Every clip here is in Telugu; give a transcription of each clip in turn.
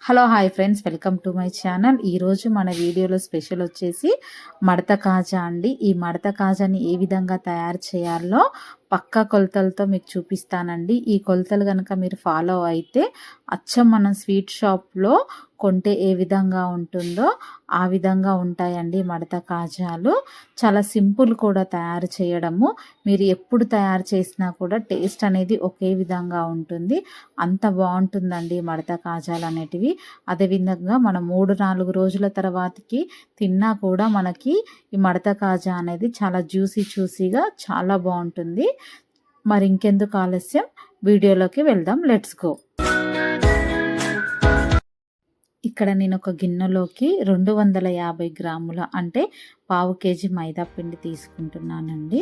Hello hi friends, welcome to my channel. ఈరోజు మన వీడియోలో స్పెషల్ వచ్చేసి మడత కాజా అండి. ఈ మడత కాజాని ఏ విధంగా తయారు చేయాలో పక్కా కొలతలతో మీకు చూపిస్తానండి. ఈ కొలతలు కనుక మీరు ఫాలో అయితే అచ్చం మనం స్వీట్ షాప్లో కొంటే ఏ విధంగా ఉంటుందో ఆ విధంగా ఉంటాయండి మడత కాజాలు. చాలా సింపుల్ కూడా తయారు చేయడము. మీరు ఎప్పుడు తయారు చేసినా కూడా టేస్ట్ అనేది ఒకే విధంగా ఉంటుంది. అంత బాగుంటుందండి మడత కాజాలు అనేటివి. అదేవిధంగా మనం 3-4 రోజుల తర్వాతకి తిన్నా కూడా మనకి ఈ మడత కాజా అనేది చాలా జ్యూసీగా చాలా బాగుంటుంది. మరి ఇంకెందుకు ఆలస్యం, వీడియోలోకి వెళ్దాం. Let's go. ఇక్కడ నేను ఒక గిన్నెలోకి 250 గ్రాముల అంటే పావు కేజీ మైదా పిండి తీసుకుంటున్నానండి.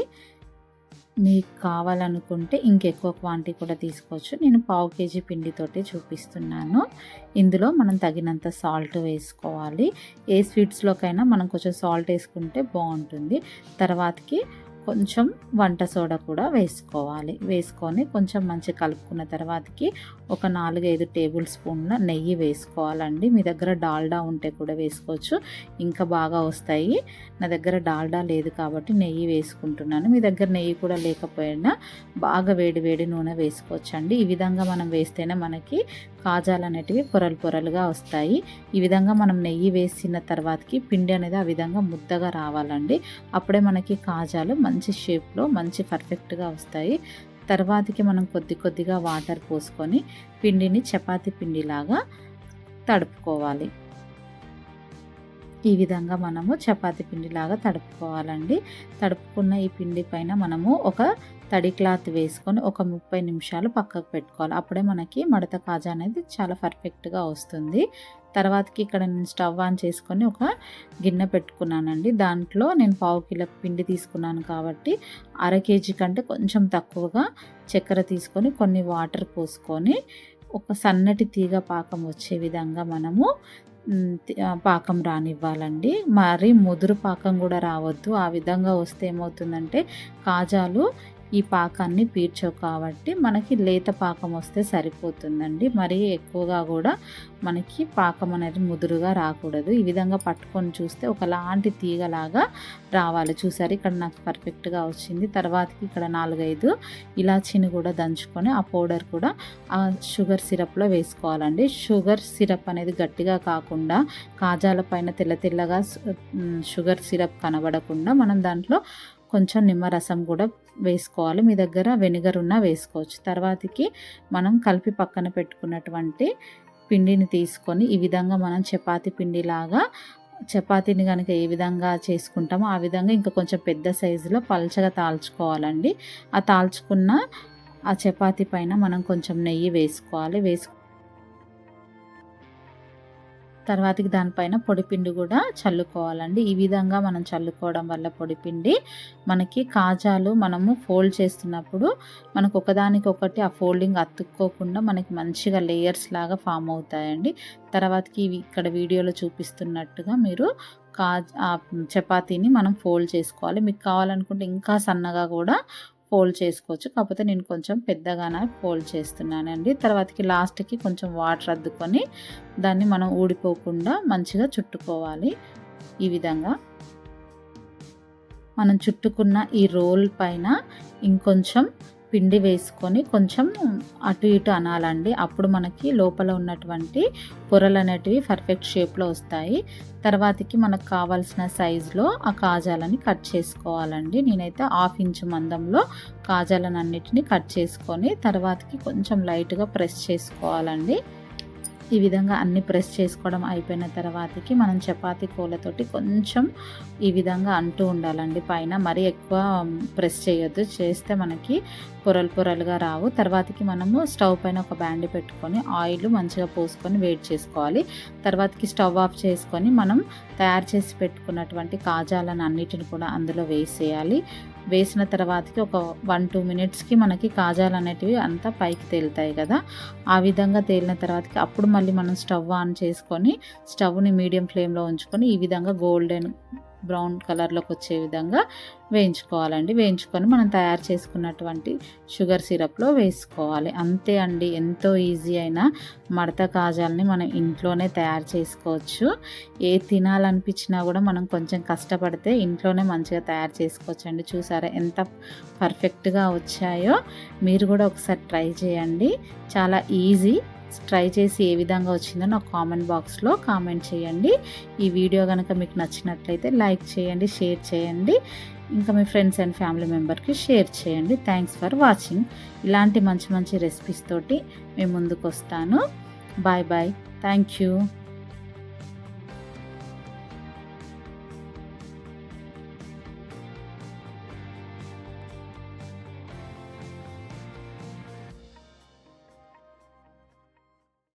మీకు కావాలనుకుంటే ఇంకెక్కువ క్వాంటిటీ కూడా తీసుకోవచ్చు. నేను పావు కేజీ పిండితోటి చూపిస్తున్నాను. ఇందులో మనం తగినంత సాల్ట్ వేసుకోవాలి. ఏ స్వీట్స్లోకైనా మనం కొంచెం సాల్ట్ వేసుకుంటే బాగుంటుంది. తర్వాతకి కొంచెం వంట సోడా కూడా వేసుకొని కొంచెం మంచిగా కలుపుకున్న తర్వాతకి ఒక 4-5 టేబుల్ స్పూన్ల నెయ్యి వేసుకోవాలండి. మీ దగ్గర డాల్డా ఉంటే కూడా వేసుకోవచ్చు, ఇంకా బాగా వస్తాయి. నా దగ్గర డాల్డా లేదు కాబట్టి నెయ్యి వేసుకుంటున్నాను. మీ దగ్గర నెయ్యి కూడా లేకపోయినా బాగా వేడి నూనె వేసుకోవచ్చండి. ఈ విధంగా మనం వేస్తేనే మనకి కాజాలు అనేటివి పొరలుగా వస్తాయి. ఈ విధంగా మనం నెయ్యి వేసిన తర్వాతకి పిండి అనేది ఆ విధంగా ముద్దగా రావాలండి. అప్పుడే మనకి కాజాలు మంచి షేప్లో మంచి పర్ఫెక్ట్గా వస్తాయి. తర్వాతకి మనం కొద్దిగా వాటర్ పోసుకొని పిండిని చపాతీ పిండిలాగా తడుపుకోవాలి. ఈ విధంగా మనము చపాతీ పిండిలాగా తడుపుకోవాలండి. తడుపుకున్న ఈ పిండి పైన మనము ఒక తడి క్లాత్ వేసుకొని ఒక 30 నిమిషాలు పక్కకు పెట్టుకోవాలి. అప్పుడే మనకి మడత కాజా అనేది చాలా పర్ఫెక్ట్గా వస్తుంది. తర్వాతకి ఇక్కడ నేను స్టవ్ ఆన్ చేసుకొని ఒక గిన్నె పెట్టుకున్నానండి. దాంట్లో నేను పావు కిలో పిండి తీసుకున్నాను కాబట్టి 1/2 కేజీ కంటే కొంచెం తక్కువగా చక్కెర తీసుకొని కొన్ని వాటర్ పోసుకొని ఒక సన్నటి తీగ పాకం వచ్చే విధంగా మనము పాకం రానివ్వాలండి. మరి ముదురు పాకం కూడా రావద్దు. ఆ విధంగా వస్తే ఏమవుతుందంటే కాజాలు ఈ పాకాన్ని పీల్చవు కాబట్టి మనకి లేత పాకం వస్తే సరిపోతుందండి. మరీ ఎక్కువగా కూడా మనకి పాకం అనేది ముదురుగా రాకూడదు. ఈ విధంగా పట్టుకొని చూస్తే ఒకలాంటి తీగలాగా రావాలి. చూసారు, ఇక్కడ నాకు పర్ఫెక్ట్గా వచ్చింది. తర్వాతకి ఇక్కడ 4-5 ఇలాచీని కూడా దంచుకొని ఆ పౌడర్ కూడా ఆ షుగర్ సిరప్లో వేసుకోవాలండి. షుగర్ సిరప్ అనేది గట్టిగా కాకుండా కాజాల పైన తెల్లగా షుగర్ సిరప్ కనబడకుండా మనం దాంట్లో కొంచెం నిమ్మరసం కూడా వేసుకోవాలి. మీ దగ్గర వెనిగర్ ఉన్నా వేసుకోవచ్చు. తర్వాతకి మనం కలిపి పక్కన పెట్టుకున్నటువంటి పిండిని తీసుకొని ఈ విధంగా మనం చపాతీ పిండిలాగా చపాతీని కనుక ఏ విధంగా చేసుకుంటామో ఆ విధంగా ఇంకా కొంచెం పెద్ద సైజులో పల్చగా తాల్చుకోవాలండి. ఆ తాల్చుకున్న ఆ చపాతీ పైన మనం కొంచెం నెయ్యి వేసుకోవాలి. తర్వాతకి దానిపైన పొడిపిండి కూడా చల్లుకోవాలండి. ఈ విధంగా మనం చల్లుకోవడం వల్ల పొడిపిండి మనకి కాజాలు మనము ఫోల్డ్ చేస్తున్నప్పుడు మనకు ఒకదానికొకటి ఆ ఫోల్డింగ్ అతుక్కోకుండా మనకి మంచిగా లేయర్స్ లాగా ఫామ్ అవుతాయండి. తర్వాతకి ఇక్కడ వీడియోలో చూపిస్తున్నట్టుగా మీరు చపాతీని మనం ఫోల్డ్ చేసుకోవాలి. మీకు కావాలనుకుంటే ఇంకా సన్నగా కూడా ఫోల్డ్ చేసుకోవచ్చు. కాకపోతే నేను కొంచెం పెద్దగానే ఫోల్డ్ చేస్తున్నానండి. తర్వాతకి లాస్ట్కి కొంచెం వాటర్ అద్దుకొని దాన్ని మనం ఊడిపోకుండా మంచిగా చుట్టుకోవాలి. ఈ విధంగా మనం చుట్టుకున్న ఈ రోల్ పైన ఇంకొంచెం పిండి వేసుకొని కొంచెం అటు ఇటు అనాలండి. అప్పుడు మనకి లోపల ఉన్నటువంటి పొరలు అనేటివి పర్ఫెక్ట్ షేప్లో వస్తాయి. తర్వాతకి మనకు కావాల్సిన సైజులో ఆ కాజాలని కట్ చేసుకోవాలండి. నేనైతే 1/2 ఇంచు మందంలో కాజాలను అన్నిటిని కట్ చేసుకొని తర్వాతకి కొంచెం లైట్గా ప్రెస్ చేసుకోవాలండి. ఈ విధంగా అన్ని ప్రెస్ చేసుకోవడం అయిపోయిన తర్వాతకి మనం చపాతీ కోలతోటి కొంచెం ఈ విధంగా అంటూ ఉండాలండి పైన. మరీ ఎక్కువ ప్రెస్ చేయొద్దు, చేస్తే మనకి పొరలుగా రావు. తర్వాతకి మనము స్టవ్ పైన ఒక బ్యాండి పెట్టుకొని ఆయిల్ మంచిగా పోసుకొని వేడి చేసుకోవాలి. తర్వాతకి స్టవ్ ఆఫ్ చేసుకొని మనం తయారు చేసి పెట్టుకున్నటువంటి కాజాలను అన్నిటిని కూడా అందులో వేసేయాలి. వేసిన తర్వాతకి ఒక 1-2 మినిట్స్కి మనకి కాజాలు అనేటివి అంతా పైకి తేలుతాయి కదా. ఆ విధంగా తేలిన తర్వాతకి అప్పుడు మళ్ళీ మనం స్టవ్ ఆన్ చేసుకొని స్టవ్ని మీడియం ఫ్లేమ్లో ఉంచుకొని ఈ విధంగా గోల్డెన్ బ్రౌన్ కలర్లోకి వచ్చే విధంగా వేయించుకోవాలండి. వేయించుకొని మనం తయారు చేసుకున్నటువంటి షుగర్ సిరప్లో వేసుకోవాలి. అంతే అండి, ఎంతో ఈజీ అయిన మడత కాజాలని మనం ఇంట్లోనే తయారు చేసుకోవచ్చు. ఏ తినాలనిపించినా కూడా మనం కొంచెం కష్టపడితే ఇంట్లోనే మంచిగా తయారు చేసుకోవచ్చు అండి. చూసారా ఎంత పర్ఫెక్ట్గా వచ్చాయో. మీరు కూడా ఒకసారి ట్రై చేయండి, చాలా ఈజీ. ట్రై చేసి ఏ విధంగా వచ్చిందో నాకు కామెంట్ బాక్స్లో కామెంట్ చేయండి. ఈ వీడియో కనుక మీకు నచ్చినట్లయితే లైక్ చేయండి, షేర్ చేయండి, ఇంకా మీ ఫ్రెండ్స్ అండ్ ఫ్యామిలీ మెంబర్కి షేర్ చేయండి. Thanks for watching. ఇలాంటి మంచి మంచి రెసిపీస్ తోటి మేము ముందుకు వస్తాను. Bye bye. Thank you.